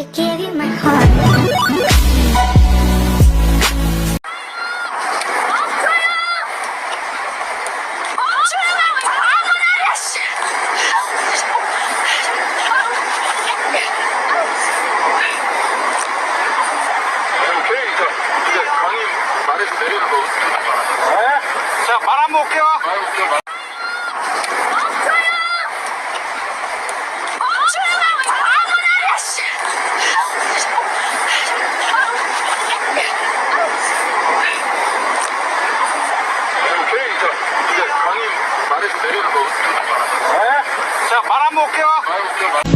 to give you my heart. 내리는 거. 네? 자, 말 한번 올게요. 오케이, 이제 강의 말해서 내리는 거. 네? 자, 말 한번 올게요.